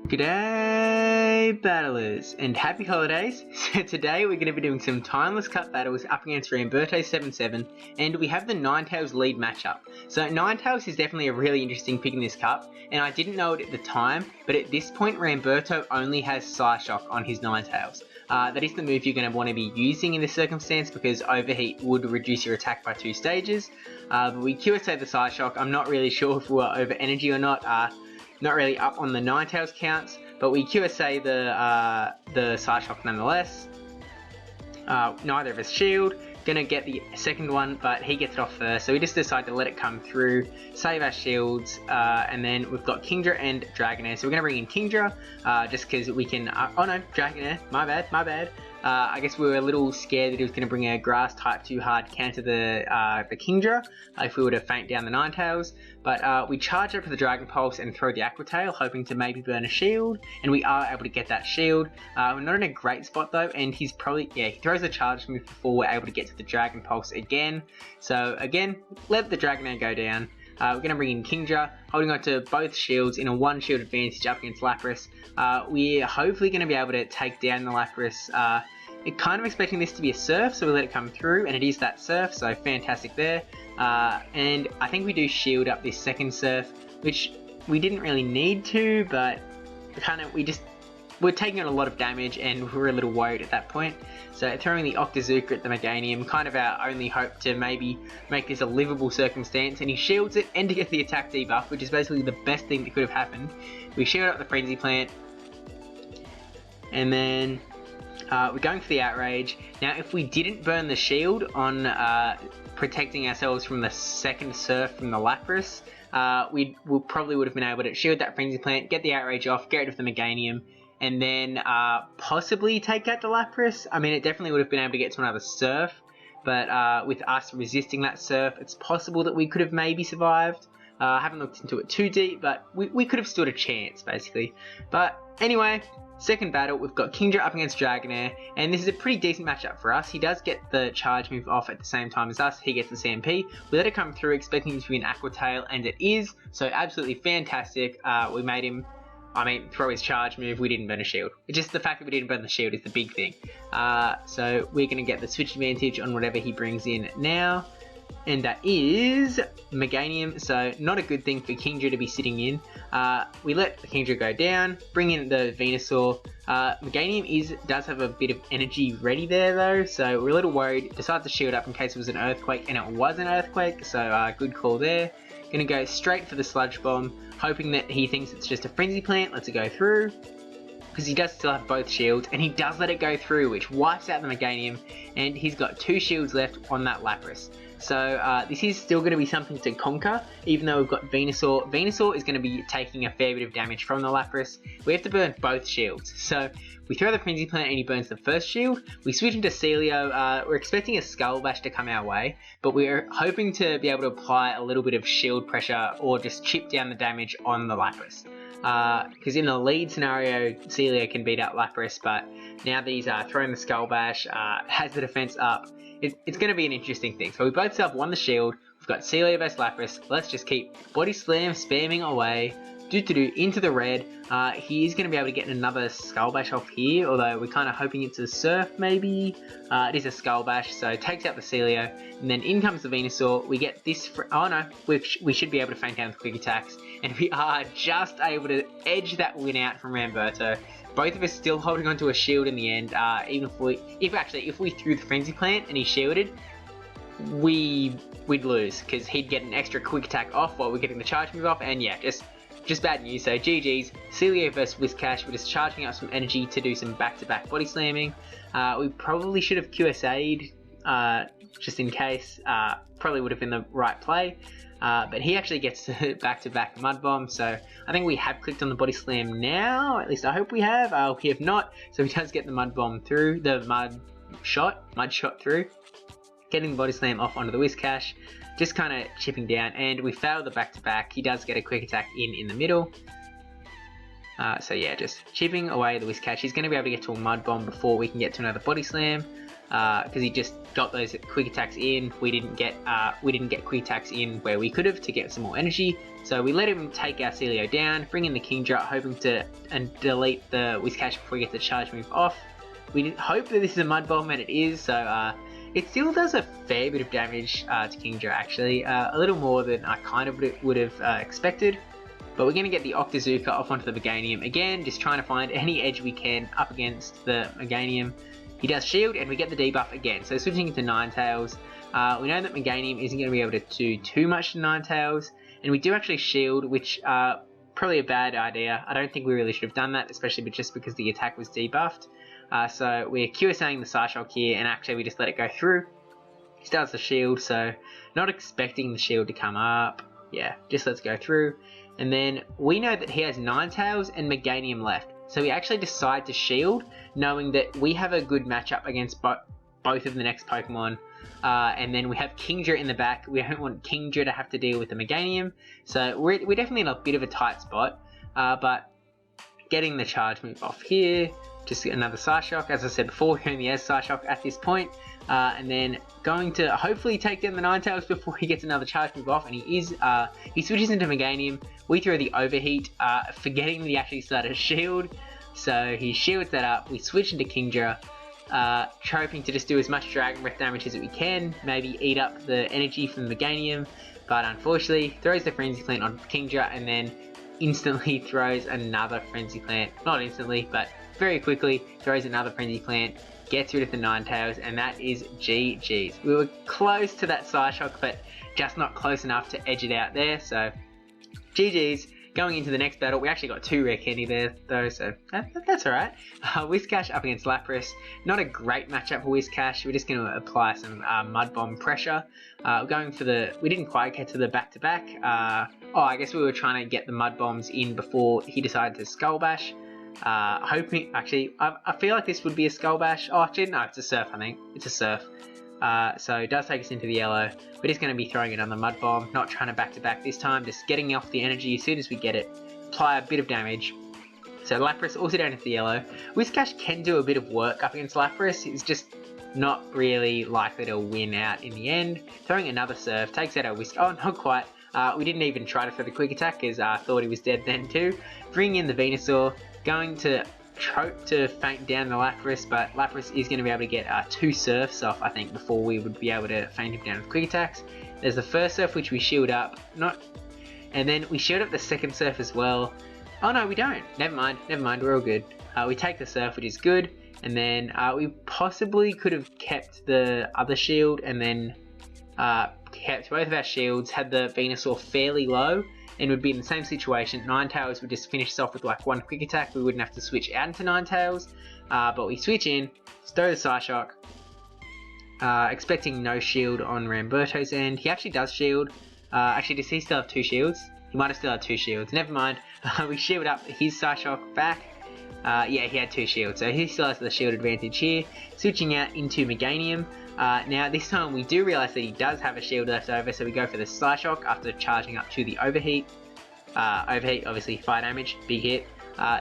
G'day battlers and happy holidays. So today we're going to be doing some timeless cup battles up against Ramberto777 and we have the Ninetales lead matchup. So Ninetales is definitely a really interesting pick in this cup and I didn't know it at the time, but at this point Ramberto only has Psyshock on his Ninetales. That is the move you're going to want to be using in this circumstance because Overheat would reduce your attack by 2 stages. But we QSA the Psyshock. I'm not really sure if we're over energy or not. Not really up on the Ninetales counts, but we QSA the Psyshock nonetheless. Neither of us shield. Gonna get the second one, but he gets it off first, so we just decide to let it come through, save our shields, and then we've got Kingdra and Dragonair. So we're gonna bring in Kingdra, just because we can. Oh no, Dragonair. My bad. I guess we were a little scared that he was going to bring a grass type too hard counter the Kingdra if we were to faint down the Ninetales. But we charge up for the Dragon Pulse and throw the Aqua Tail, hoping to maybe burn a shield, and we are able to get that shield. We're not in a great spot though, and he's probably, he throws a charge move before we're able to get to the Dragon Pulse again. So again, let the Dragonair go down. We're going to bring in Kingdra, holding on to both shields in a 1 shield advantage up against Lapras. We're hopefully going to be able to take down the Lapras. Kind of expecting this to be a Surf, so we let it come through, and it is that Surf, so fantastic there. And I think we do shield up this second Surf, which we didn't really need to, but we're taking on a lot of damage, and we're a little worried at that point. So throwing the Octazooka at the Meganium, kind of our only hope to maybe make this a livable circumstance, and he shields it and to get the attack debuff, which is basically the best thing that could have happened. We shield up the Frenzy Plant, and then we're going for the Outrage. Now if we didn't burn the shield on protecting ourselves from the second Surf from the Lapras, we probably would have been able to shield that Frenzy Plant, get the Outrage off, get rid of the Meganium, and then possibly take out the Lapras. I mean, it definitely would have been able to get to another Surf, but with us resisting that Surf, it's possible that we could have maybe survived. I haven't looked into it too deep, but we could have stood a chance, basically. But anyway, second battle, we've got Kingdra up against Dragonair, and this is a pretty decent matchup for us. He does get the charge move off at the same time as us. He gets the CMP. We let it come through, expecting it to be an Aqua Tail, and it is, so absolutely fantastic. We made him, throw his charge move. We didn't burn a shield. It's just the fact that we didn't burn the shield is the big thing. So we're going to get the switch advantage on whatever he brings in now. And that is Meganium, so not a good thing for Kingdra to be sitting in. We let the Kingdra go down, bring in the Venusaur. Meganium does have a bit of energy ready there though, so we're a little worried. Decided to shield up in case it was an Earthquake, and it was an Earthquake, so good call there. Gonna go straight for the Sludge Bomb, hoping that he thinks it's just a Frenzy Plant. Let's go through, because he does still have both shields, and he does let it go through, which wipes out the Meganium, and he's got 2 shields left on that Lapras. So this is still going to be something to conquer, even though we've got Venusaur. Venusaur is going to be taking a fair bit of damage from the Lapras. We have to burn both shields. So we throw the Frenzy Plant and he burns the first shield. We switch into Celio. We're expecting a Skull Bash to come our way, but we're hoping to be able to apply a little bit of shield pressure or just chip down the damage on the Lapras. Because in the lead scenario, Celio can beat out Lapras, but now that he's throwing the Skull Bash, has the defense up, it's going to be an interesting thing. So we both still have won the shield. We've got Celio vs Lapras. Let's just keep Body Slam spamming away. Into the red. He is going to be able to get another Skull Bash off here, although we're kind of hoping it's a Surf maybe. It is a Skull Bash, so takes out the Celio, and then in comes the Venusaur. We get this, oh no, we should be able to feint down with quick attacks, and we are just able to edge that win out from Ramberto. Both of us still holding onto a shield in the end. Even if we threw the Frenzy Plant and he shielded, we'd lose, because he'd get an extra quick attack off while we're getting the charge move off, and yeah, just bad news. So GG's, Celio vs Whiscash. We're just charging up some energy to do some back-to-back body slamming. We probably should have QSA'd just in case. Probably would have been the right play. But he actually gets to back-to-back Mud Bomb, so I think we have clicked on the Body Slam now. At least I hope we have. We have not, so he does get the Mud Bomb through, the Mud Shot through. Getting the Body Slam off onto the Whiscash, just kind of chipping down, and we fail the back-to-back. He does get a quick attack in the middle. So yeah, just chipping away the Whiscash. He's going to be able to get to a Mud Bomb before we can get to another Body Slam. because he just got those quick attacks in. We didn't get quick attacks in where we could have to get some more energy. So we let him take our Celio down, bring in the Kingdra, hoping to delete the Whiscash before we get the charge move off. We hope that this is a Mud Bomb, and it is. So it still does a fair bit of damage to Kingdra, actually, a little more than I kind of would have expected. But we're going to get the Octazooka off onto the Meganium again, just trying to find any edge we can up against the Meganium. He does shield, and we get the debuff again. So switching into Ninetales, we know that Meganium isn't going to be able to do too much to Ninetales, and we do actually shield, which probably a bad idea. I don't think we really should have done that, especially just because the attack was debuffed. So we're QSAing the Psyshock here, and actually we just let it go through. He starts the shield, so not expecting the shield to come up. Yeah, just let's go through. And then we know that he has Ninetales and Meganium left. So we actually decide to shield, knowing that we have a good matchup against both of the next Pokemon. And then we have Kingdra in the back. We don't want Kingdra to have to deal with the Meganium. So we're definitely in a bit of a tight spot. But getting the charge move off here. Just another Psyshock. As I said before, he only has Psyshock at this point. And then going to hopefully take down the Ninetales before he gets another charge move off. And he is. He switches into Meganium. We throw the Overheat, forgetting that he actually started a shield. So he shields that up. We switch into Kingdra, hoping to just do as much Dragon Breath damage as we can. Maybe eat up the energy from the Meganium. But unfortunately, throws the Frenzy Plant on Kingdra and then instantly throws another Frenzy Plant. Not instantly, but very quickly throws another Frenzy Plant. Gets rid of the Ninetales, and that is GG's. We were close to that Psyshock, but just not close enough to edge it out there. So GG's. Going into the next battle, we actually got 2 rare candy there though, so that's alright. Whiscash up against Lapras. Not a great matchup for Whiscash. We're just going to apply some Mud Bomb pressure. Going for we didn't quite get to the back-to-back. I guess we were trying to get the Mud Bombs in before he decided to Skull Bash. Hoping, actually, I feel like this would be a Skull Bash. Oh, actually, no, it's a Surf, I think. It's a Surf. So it does take us into the yellow. We're just going to be throwing it on the Mud Bomb, not trying to back-to-back this time, just getting off the energy as soon as we get it. Apply a bit of damage. So Lapras also down into the yellow. Whiscash can do a bit of work up against Lapras. It's just not really likely to win out in the end. Throwing another Surf, takes out our Whiscash. Oh, not quite. We didn't even try to throw the quick attack because I thought he was dead then too. Bringing in the Venusaur, going to Trope to feint down the Lapras, but Lapras is going to be able to get 2 Surfs off, I think, before we would be able to feint him down with quick attacks. There's the first Surf which we shield up, and then we shield up the second Surf as well. Oh no, we don't. Never mind, we're all good. We take the Surf, which is good, and then we possibly could have kept the other shield, and then kept both of our shields, had the Venusaur fairly low, and would be in the same situation. Ninetales would just finish us off with like 1 quick attack. We wouldn't have to switch out into Ninetales, but we switch in, throw the Psyshock, expecting no shield on Ramberto's end. He actually does shield. Actually, does he still have 2 shields? He might have still had 2 shields. Never mind. We shield up his Psyshock back. Yeah, he had 2 shields, so he still has the shield advantage here. Switching out into Meganium. Now this time we do realise that he does have a shield left over, so we go for the Psyshock after charging up to the Overheat. Overheat, obviously fire damage, big hit.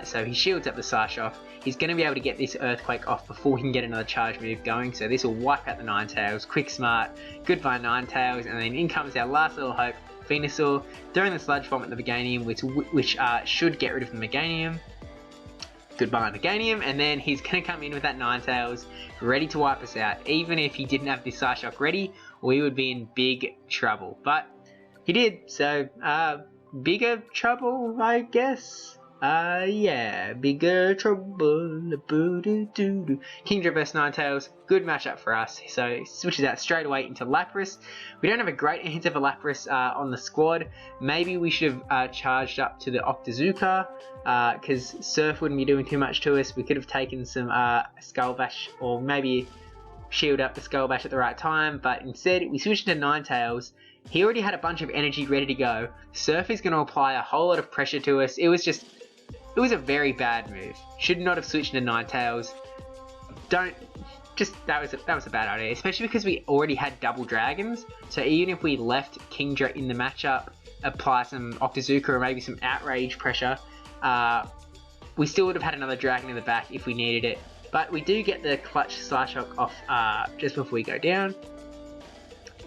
So he shields up the Psyshock. He's going to be able to get this Earthquake off before he can get another charge move going, so this will wipe out the Ninetales. Quick Smart, goodbye Ninetales, and then in comes our last little hope, Venusaur, throwing the Sludge Bomb at the Meganium, which should get rid of the Meganium. Goodbye Meganium, and then he's going to come in with that Ninetales, ready to wipe us out. Even if he didn't have this Psyshock ready, we would be in big trouble. But he did, so bigger trouble, I guess. Yeah, bigger trouble. Kingdra vs Ninetales, good matchup for us. So switches out straight away into Lapras. We don't have a great answer for Lapras on the squad. Maybe we should have charged up to the Octazooka, because Surf wouldn't be doing too much to us. We could have taken some Skull Bash, or maybe shield up the Skull Bash at the right time, but instead we switched to Ninetales. He already had a bunch of energy ready to go. Surf is going to apply a whole lot of pressure to us. It was a very bad move. Should not have switched to Ninetales. That was a bad idea, especially because we already had double dragons. So even if we left Kingdra in the matchup, apply some Octazooka or maybe some Outrage pressure, we still would have had another dragon in the back if we needed it. But we do get the clutch Slash Shock off just before we go down.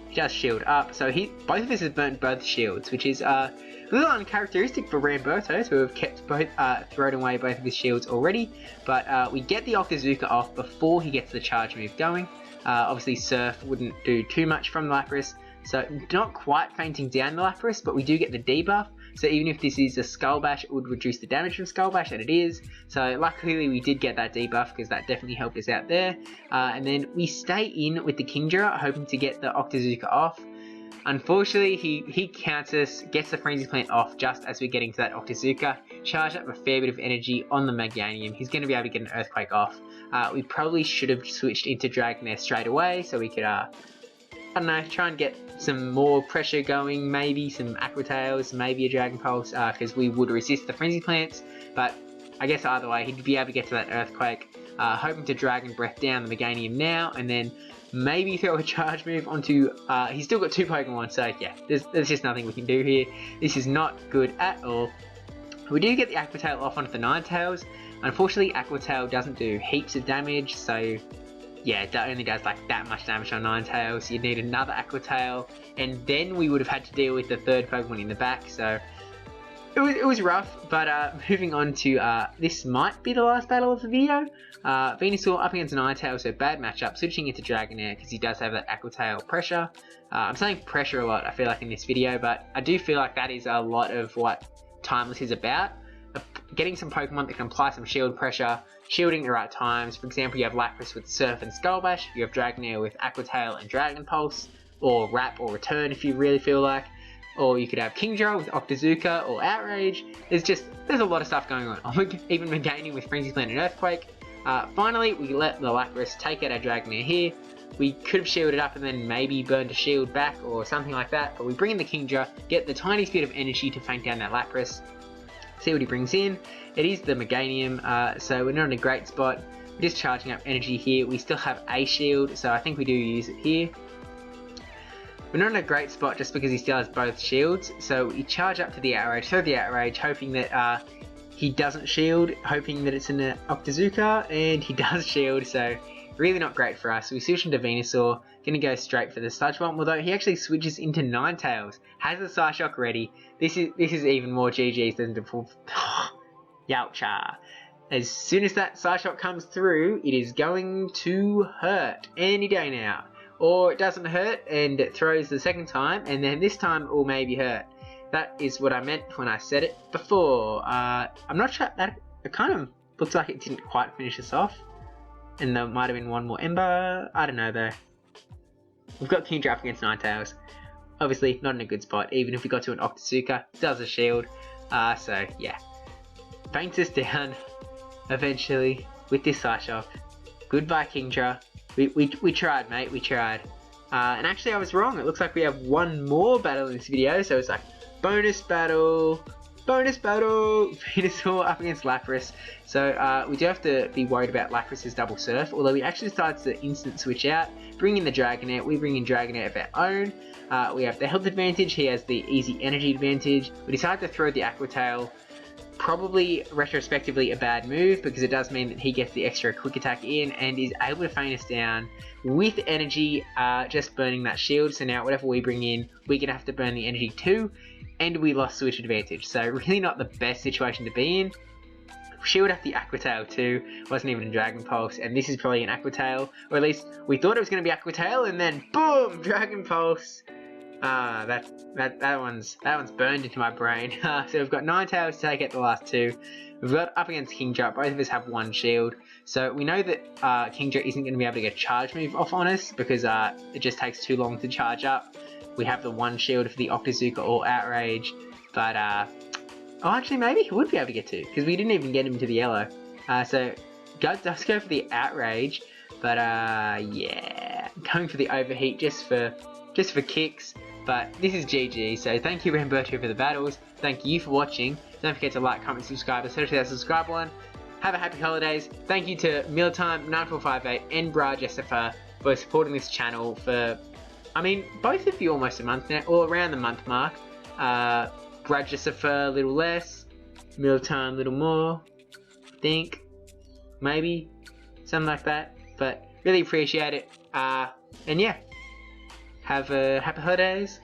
He does shield up, so both of us have burnt both shields, which is a little uncharacteristic for Ramberto, who have kept both thrown away both of his shields already. But we get the Octazooka off before he gets the charge move going. Obviously Surf wouldn't do too much from the Lapras, so not quite fainting down the Lapras, but we do get the debuff. So even if this is a Skull Bash, it would reduce the damage from Skull Bash, and it is. So luckily we did get that debuff because that definitely helped us out there. And then we stay in with the Kingdra, hoping to get the Octazooka off. Unfortunately, he counters, gets the Frenzy Plant off just as we're getting to that Octazooka. Charge up a fair bit of energy on the Meganium. He's going to be able to get an Earthquake off. We probably should have switched into Dragonair straight away so we could, I don't know, try and get some more pressure going, maybe some Aqua Tails, maybe a Dragon Pulse, because we would resist the Frenzy Plants. But I guess either way, he'd be able to get to that Earthquake. Hoping to Dragon Breath down the Meganium now, and then maybe throw a charge move onto, he's still got 2 Pokemon, so yeah, there's just nothing we can do here. This is not good at all. We do get the Aqua Tail off onto the Ninetales. Unfortunately, Aqua Tail doesn't do heaps of damage, so yeah, it only does like that much damage on Ninetales. You'd need another Aqua Tail, and then we would have had to deal with the 3rd Pokemon in the back, so it was rough. But moving on to, this might be the last battle of the video. Venusaur up against Ninetales, so bad matchup, switching into Dragonair because he does have that Aqua Tail pressure. I'm saying pressure a lot, I feel like, in this video, but I do feel like that is a lot of what Timeless is about. Getting some Pokemon that can apply some shield pressure, shielding at the right times. For example, you have Lapras with Surf and Skull Bash, you have Dragonair with Aqua Tail and Dragon Pulse, or Wrap or Return if you really feel like. Or you could have Kingdra with Octazooka or Outrage. There's a lot of stuff going on. Even Meganium with Frenzy Plant and Earthquake. Finally, we let the Lapras take out our Dragonair here. We could have shielded up and then maybe burned a shield back or something like that, but we bring in the Kingdra, get the tiniest bit of energy to faint down that Lapras. See what he brings in. It is the Meganium, so we're not in a great spot. We're just charging up energy here. We still have a shield, so I think we do use it here. We're not in a great spot just because he still has both shields, so we charge up to the Outrage, throw the Outrage, hoping that he doesn't shield, hoping that it's an Octazooka, and he does shield, so really not great for us. We switch into Venusaur, gonna go straight for the Sludge Bomb, although he actually switches into Ninetales, has the Psyshock ready. This is even more GG's than the full. Yowcha. As soon as that Psyshock comes through, it is going to hurt any day now. Or it doesn't hurt and it throws the second time, and then this time it will maybe hurt. That is what I meant when I said it before. I'm not sure, that it kind of looks like it didn't quite finish us off. And there might have been one more Ember. I don't know though. We've got Kingdra up against Ninetales. Obviously not in a good spot, even if we got to an Octazooka. Does a shield. So yeah. Faints us down eventually with this Psyshock. Goodbye Kingdra. We tried, mate, we tried. And actually I was wrong, it looks like we have one more battle in this video, so it's like bonus battle, Venusaur up against Lapras. So we do have to be worried about Lapras's double surf, although we actually decided to instant switch out, bring in the Dragonair, we bring in Dragonair of our own. We have the health advantage, he has the easy energy advantage. We decided to throw the Aqua Tail. Probably retrospectively a bad move because it does mean that he gets the extra quick attack in and is able to feint us down with energy, just burning that shield. So now whatever we bring in, we're going to have to burn the energy too, and we lost switch advantage. So really not the best situation to be in. Shield up the Aqua Tail too, wasn't even a Dragon Pulse, and this is probably an Aqua Tail, or at least we thought it was going to be Aqua Tail, and then boom, Dragon Pulse. That one's burned into my brain. So we've got Ninetales to take out the last two. We've got up against Kingdra. Both of us have one shield. So we know that Kingdra isn't going to be able to get a charge move off on us because it just takes too long to charge up. We have the one shield for the Octazooka or Outrage. But, oh, actually, maybe he would be able to get two because we didn't even get him to the yellow. So does go for the Outrage. But, yeah, going for the Overheat just for kicks. But this is GG, so thank you Ramberto for the battles, thank you for watching, don't forget to like, comment, subscribe, especially that subscribe one. Have a happy holidays, thank you to Mealtime9458 and brajSF for supporting this channel for, I mean, both of you almost a month now, or around the month mark. brajSF a little less, Mealtime a little more, I think, maybe. something like that. But really appreciate it. And yeah, have a happy holidays.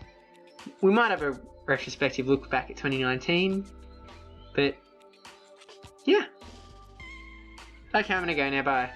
We might have a retrospective look back at 2019, but yeah. Okay, I'm gonna go now. Bye.